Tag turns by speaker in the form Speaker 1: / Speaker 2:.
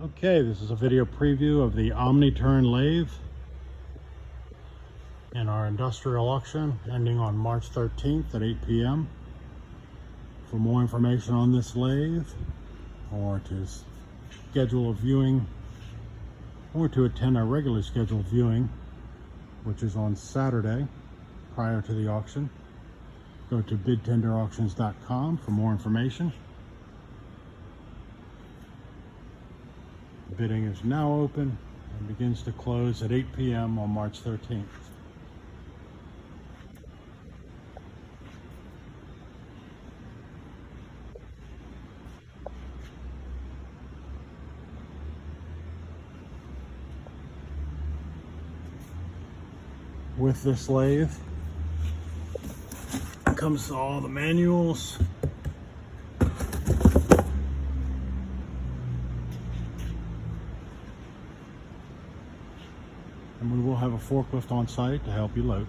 Speaker 1: Okay, this is a video preview of the Omniturn Lathe in our industrial auction ending on March 13th at 8 p.m. For more information on this lathe, or to schedule a viewing, or to attend our regularly scheduled viewing, which is on Saturday prior to the auction, go to bidtenderauctions.com for more information. Bidding is now open and begins to close at 8 p.m. on March 13th. With this lathe comes all the manuals, and we will have a forklift on site to help you load.